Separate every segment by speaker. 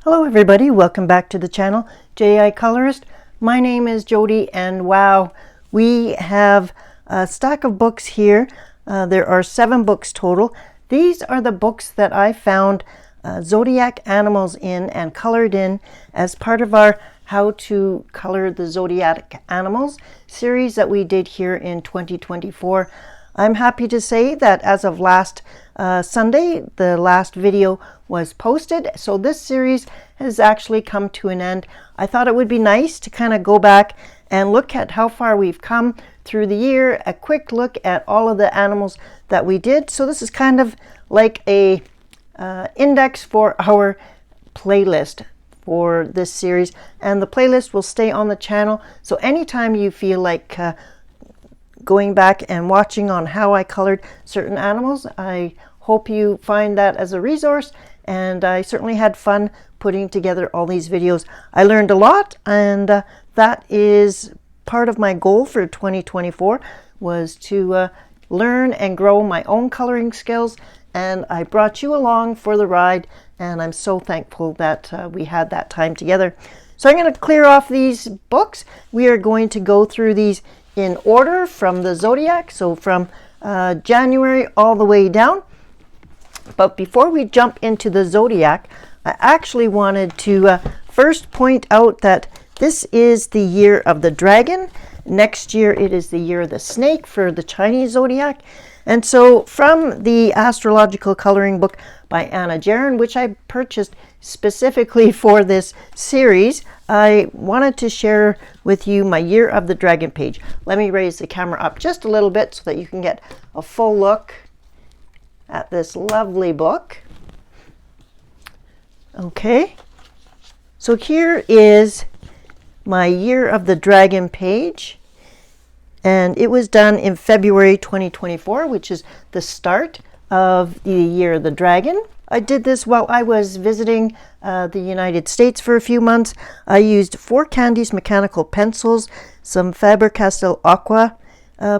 Speaker 1: Hello everybody, welcome back to the channel, J.I. Colorist. My name is Jody, and wow, we have a stack of books here. There are 7 books total. These are the books that I found zodiac animals in and colored in as part of our How to Color the Zodiac Animals series that we did here in 2024. I'm happy to say that as of last Sunday, the last video was posted. So this series has actually come to an end. I thought it would be nice to kind of go back and look at how far we've come through the year, a quick look at all of the animals that we did. So this is kind of like a index for our playlist for this series, and the playlist will stay on the channel. So anytime you feel like going back and watching on how I colored certain animals, I hope you find that as a resource. And I certainly had fun putting together all these videos. I learned a lot, and that is part of my goal for 2024, was to learn and grow my own coloring skills. And I brought you along for the ride, and I'm so thankful that we had that time together. So I'm going to clear off these books. We are going to go through these in order from the zodiac, so from January all the way down. But before we jump into the zodiac, I actually wanted to first point out that this is the year of the dragon. Next year it is the year of the snake for the Chinese zodiac. And so from the astrological coloring book by Anna Jaron, which I purchased specifically for this series, I wanted to share with you my year of the dragon page. Let me raise the camera up just a little bit so that you can get a full look at this lovely book. Okay, so here is my year of the dragon page, and it was done in February 2024, which is the start of the year of the dragon. I did this while I was visiting the United States for a few months. I used 4 Candies mechanical pencils, some Faber-Castell Aqua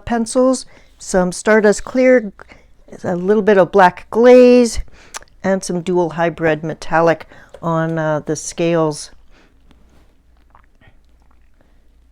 Speaker 1: pencils, some Stardust Clear, a little bit of black glaze, and some dual hybrid metallic on the scales.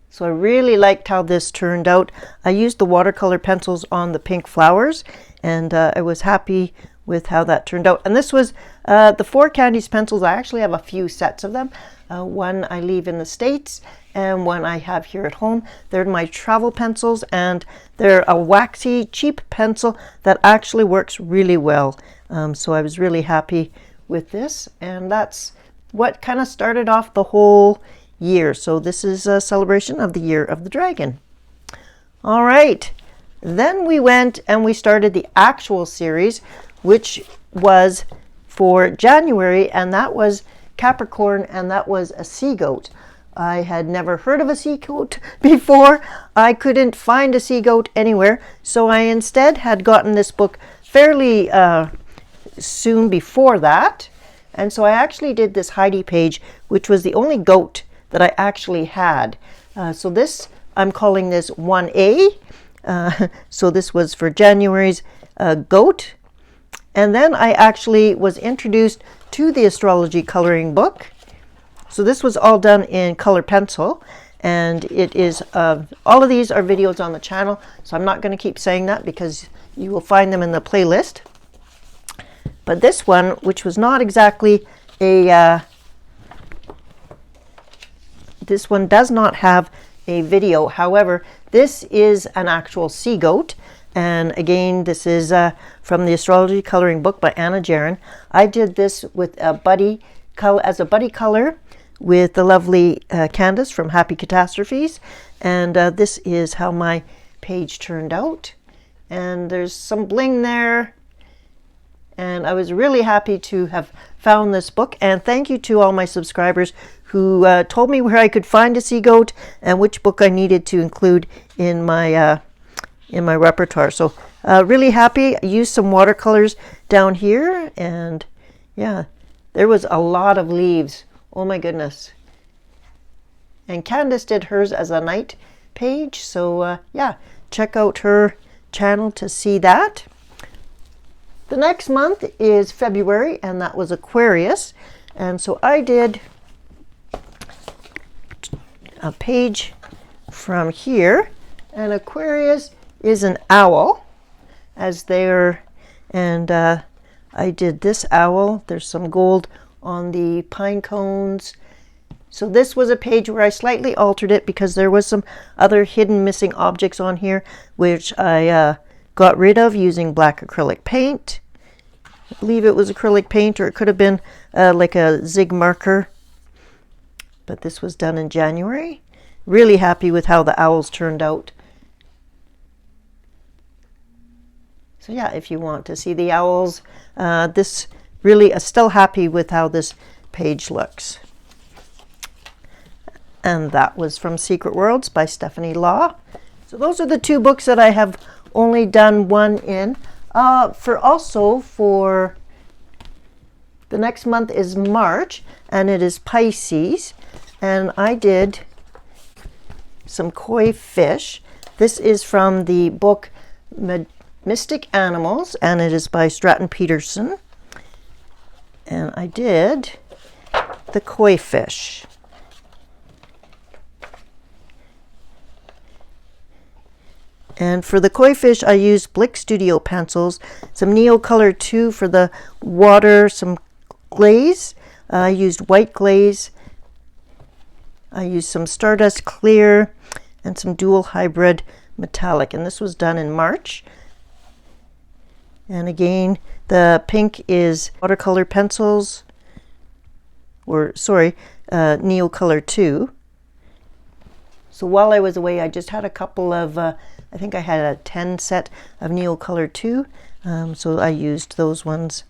Speaker 1: So I really liked how this turned out. I used the watercolor pencils on the pink flowers, and I was happy with how that turned out. And this was the 4 Candies pencils. I actually have a few sets of them. One I leave in the States and one I have here at home. They're my travel pencils, and they're a waxy, cheap pencil that actually works really well. So I was really happy with this, and that's what kind of started off the whole year. So this is a celebration of the year of the dragon. All right, then we went and we started the actual series, which was for January, and that was Capricorn, and that was a sea goat. I had never heard of a sea goat before. I couldn't find a sea goat anywhere, so I instead had gotten this book fairly soon before that. And so I actually did this Heidi page, which was the only goat that I actually had. So this, I'm calling this 1A. So this was for January's goat. And then I actually was introduced to the astrology coloring book. So this was all done in color pencil, and it is all of these are videos on the channel, so I'm not going to keep saying that because you will find them in the playlist. But this one, which was not exactly a this one does not have a video. However, this is an actual sea goat. And again, this is from the astrology coloring book by Anna Jaron. I did this with a buddy color, as a buddy color, with the lovely Candace from Happy Catastrophes. And this is how my page turned out. And there's some bling there. And I was really happy to have found this book. And thank you to all my subscribers who told me where I could find a sea goat and which book I needed to include in my repertoire. So really happy. I used some watercolors down here, and yeah, there was a lot of leaves. Oh my goodness. And Candace did hers as a night page, so yeah, check out her channel to see that. The next month is February, and that was Aquarius. And so I did a page from here, and Aquarius is an owl, as there, and I did this owl. There's some gold on the pine cones. So this was a page where I slightly altered it because there was some other hidden missing objects on here, which I got rid of using black acrylic paint. I believe it was acrylic paint, or it could have been like a zig marker. But this was done in January. Really happy with how the owls turned out. So yeah, if you want to see the owls, this really is still happy with how this page looks. And that was from Secret Worlds by Stephanie Law. So those are the two books that I have only done one in. For the next month is March, and it is Pisces, and I did some koi fish. This is from the book Mystic Animals, and it is by Stratton Peterson. And I did the koi fish. And for the koi fish, I used Blick Studio pencils, some Neo Color 2 for the water, some glaze. I used white glaze. I used some Stardust Clear and some Dual Hybrid Metallic. And this was done in March. And again, the pink is watercolor pencils, Neo Color 2. So while I was away, I just had a couple of, I think I had a 10 set of Neo Color 2, so I used those ones.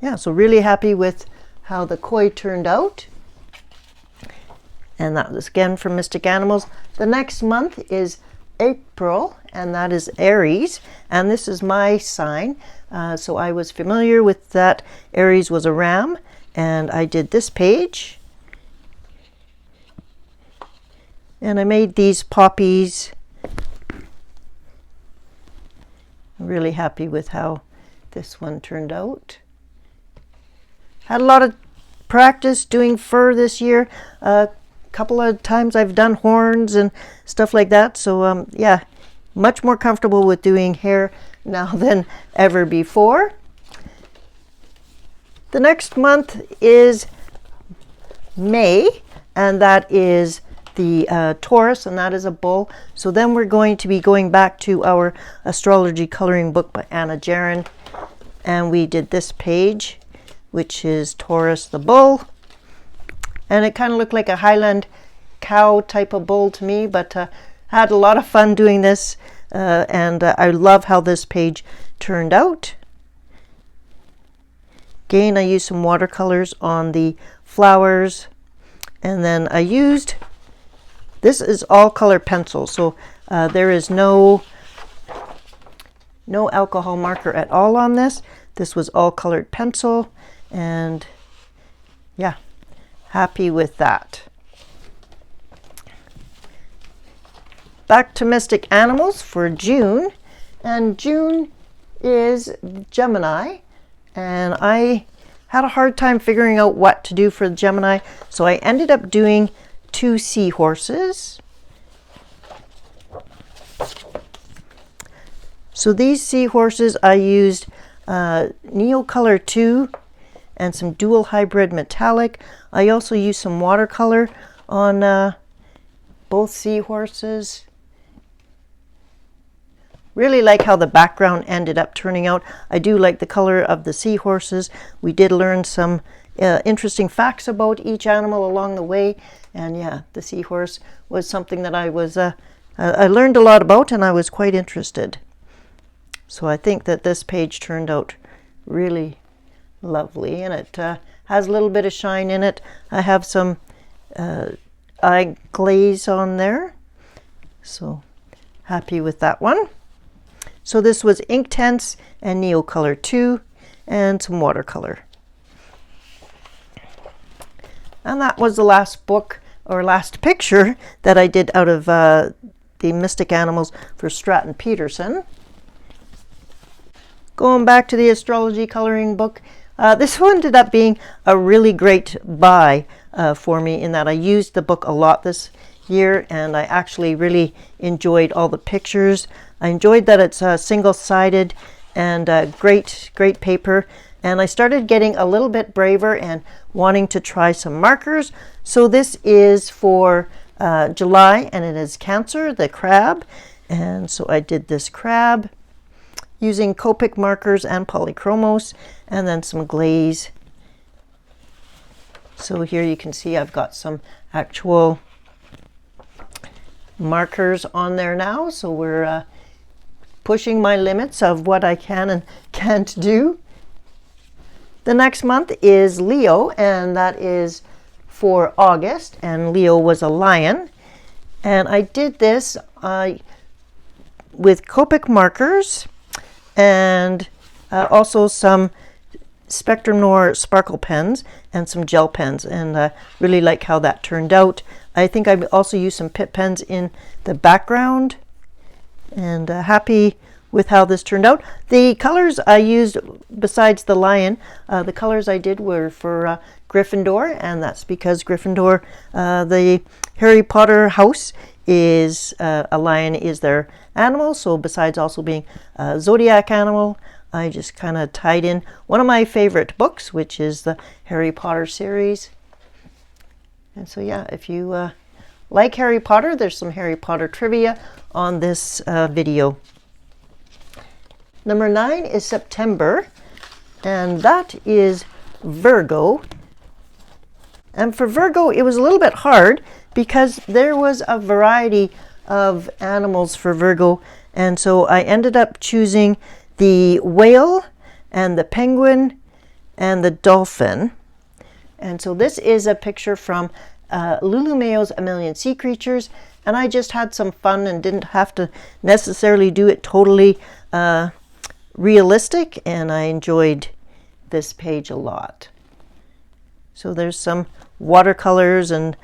Speaker 1: Yeah, so really happy with how the koi turned out. And that was again from Mystic Animals. The next month is April, and that is Aries, and this is my sign. So I was familiar with that. Aries was a ram, and I did this page. And I made these poppies. I'm really happy with how this one turned out. Had a lot of practice doing fur this year. A couple of times I've done horns and stuff like that. So yeah, much more comfortable with doing hair now than ever before. The next month is May, and that is the Taurus, and that is a bull. So then we're going to be going back to our astrology coloring book by Anna Jaron, and we did this page, which is Taurus the bull, and it kind of looked like a Highland cow type of bull to me, but had a lot of fun doing this, and I love how this page turned out. Again, I used some watercolors on the flowers, and then I used, this is all color pencil, so there is no alcohol marker at all on this. This was all colored pencil, and yeah, happy with that. Back to Mystic Animals for June, and June is Gemini, and I had a hard time figuring out what to do for Gemini, so I ended up doing 2 seahorses. So these seahorses I used Neo Color 2 and some Dual Hybrid Metallic. I also used some watercolor on both seahorses. Really like how the background ended up turning out. I do like the color of the seahorses. We did learn some interesting facts about each animal along the way, and yeah, the seahorse was something that I learned a lot about, and I was quite interested. So I think that this page turned out really lovely, and it has a little bit of shine in it. I have some eye glaze on there, so happy with that one. So this was Inktense and Neo Color 2 and some watercolor. And that was the last book, or last picture, that I did out of the Mystic Animals for Stratton Peterson. Going back to the astrology coloring book, This one ended up being a really great buy for me, in that I used the book a lot this year, and I actually really enjoyed all the pictures. I enjoyed that it's single-sided and great paper. And I started getting a little bit braver and wanting to try some markers. So this is for July, and it is Cancer, the crab. And so I did this crab using Copic markers and polychromos, and then some glaze. So here you can see I've got some actual markers on there now. So we're pushing my limits of what I can and can't do. The next month is Leo, and that is for August, and Leo was a lion. And I did this with Copic markers and also some Spectrum Noir sparkle pens and some gel pens, and really like how that turned out. I think I also used some Pitt pens in the background, and happy with how this turned out. The colors I used, besides the lion, the colors I did were for Gryffindor, and that's because Gryffindor, the Harry Potter house, is a lion is their animal. So besides also being a Zodiac animal, I just kind of tied in one of my favorite books, which is the Harry Potter series. And so yeah, if you like Harry Potter, there's some Harry Potter trivia on this video. Number 9 is September, and that is Virgo. And for Virgo, it was a little bit hard because there was a variety of animals for Virgo, and so I ended up choosing the whale and the penguin and the dolphin. And so this is a picture from Lulu Mayo's A Million Sea Creatures, and I just had some fun and didn't have to necessarily do it totally realistic, and I enjoyed this page a lot. So there's some watercolors and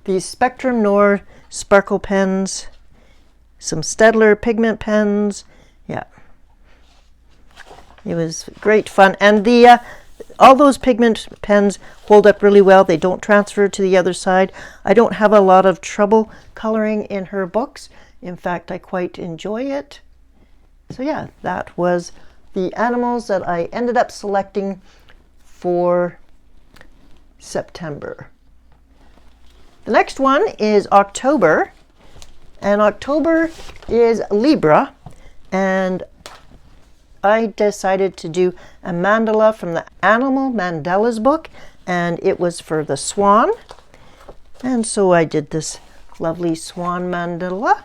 Speaker 1: these Spectrum Noir sparkle pens, some Staedtler pigment pens. Yeah, it was great fun, and the all those pigment pens hold up really well. They don't transfer to the other side. I don't have a lot of trouble coloring in her books. In fact, I quite enjoy it. So yeah, that was the animals that I ended up selecting for September. The next one is October, and October is Libra, and I decided to do a mandala from the Animal Mandalas book, and it was for the swan. And so I did this lovely swan mandala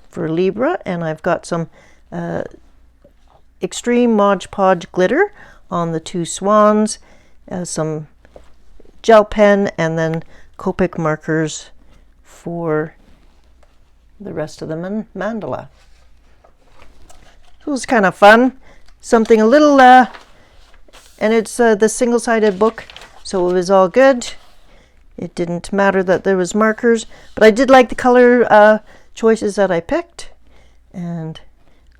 Speaker 1: for Libra, and I've got some extreme Mod Podge glitter on the two swans, some gel pen, and then Copic markers for the rest of the mandala. So it was kind of fun, something a little, and it's the single-sided book, so it was all good. It didn't matter that there was markers, but I did like the color choices that I picked, and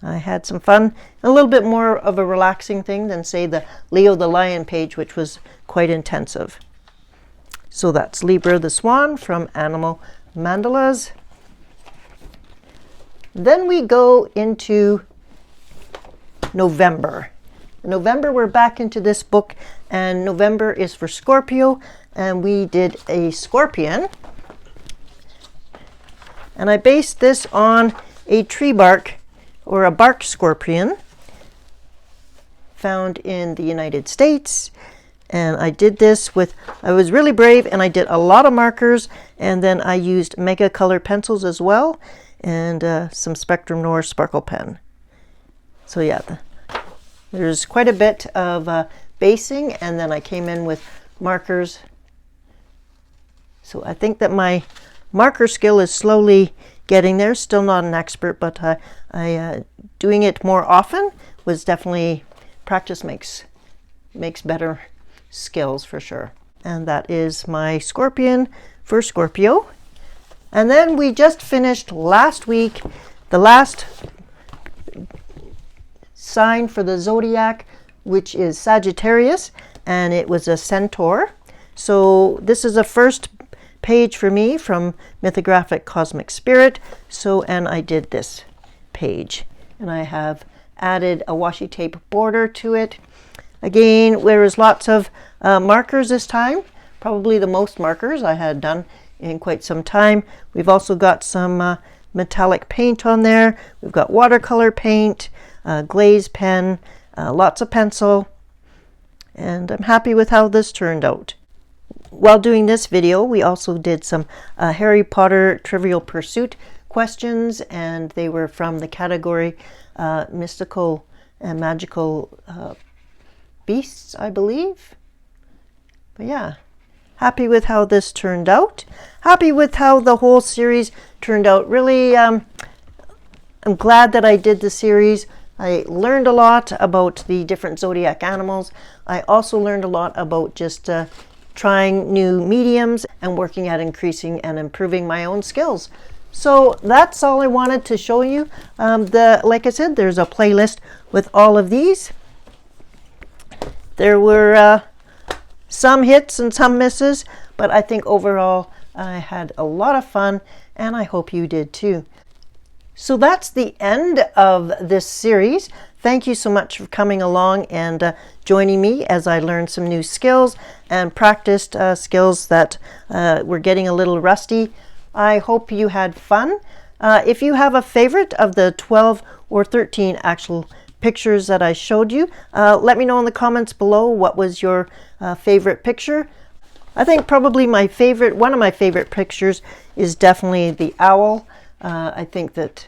Speaker 1: I had some fun. A little bit more of a relaxing thing than, say, the Leo the Lion page, which was quite intensive. So that's Libra the Swan from Animal Mandalas. Then we go into November. November, we're back into this book, and November is for Scorpio, and we did a scorpion. And I based this on a tree bark, or a bark scorpion, found in the United States. And I did this with, I was really brave, and I did a lot of markers, and then I used Mega Color pencils as well, and some Spectrum Noir sparkle pen. So yeah, there's quite a bit of basing, and then I came in with markers. So I think that my marker skill is slowly getting there. Still not an expert, but doing it more often was definitely, practice makes better skills for sure. And that is my scorpion for Scorpio. And then we just finished last week the last sign for the Zodiac, which is Sagittarius, and it was a centaur. So this is a first page for me from Mythographic Cosmic Spirit. So, and I did this page, and I have added a washi tape border to it. Again, there was lots of markers this time, probably the most markers I had done in quite some time. We've also got some metallic paint on there. We've got watercolor paint, glaze pen, lots of pencil, and I'm happy with how this turned out. While doing this video, we also did some Harry Potter Trivial Pursuit questions, and they were from the category mystical and magical beasts, I believe. But yeah, happy with how this turned out. Happy with how the whole series turned out. Really, I'm glad that I did the series. I learned a lot about the different zodiac animals. I also learned a lot about just trying new mediums and working at increasing and improving my own skills. So that's all I wanted to show you. Like I said, there's a playlist with all of these. There were some hits and some misses, but I think overall I had a lot of fun, and I hope you did too. So that's the end of this series. Thank you so much for coming along and joining me as I learned some new skills and practiced skills that were getting a little rusty. I hope you had fun. If you have a favorite of the 12 or 13 actual pictures that I showed you, let me know in the comments below what was your favorite picture. I think probably one of my favorite pictures is definitely the owl. I think that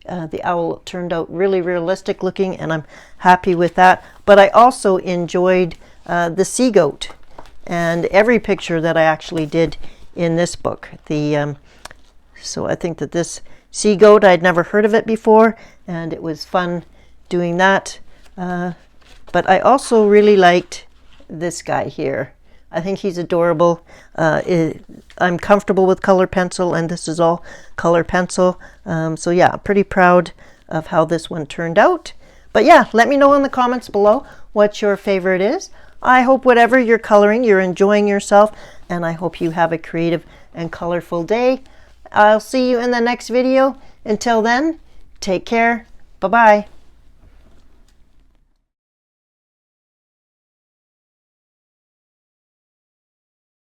Speaker 1: the owl turned out really realistic looking, and I'm happy with that. But I also enjoyed the sea goat and every picture that I actually did in this book. So I think that this sea goat, I'd never heard of it before, and it was fun doing that. But I also really liked this guy here. I think he's adorable. I'm comfortable with color pencil, and this is all color pencil. So yeah, pretty proud of how this one turned out. But yeah, let me know in the comments below what your favorite is. I hope whatever you're coloring, you're enjoying yourself, and I hope you have a creative and colorful day. I'll see you in the next video. Until then, take care. Bye-bye.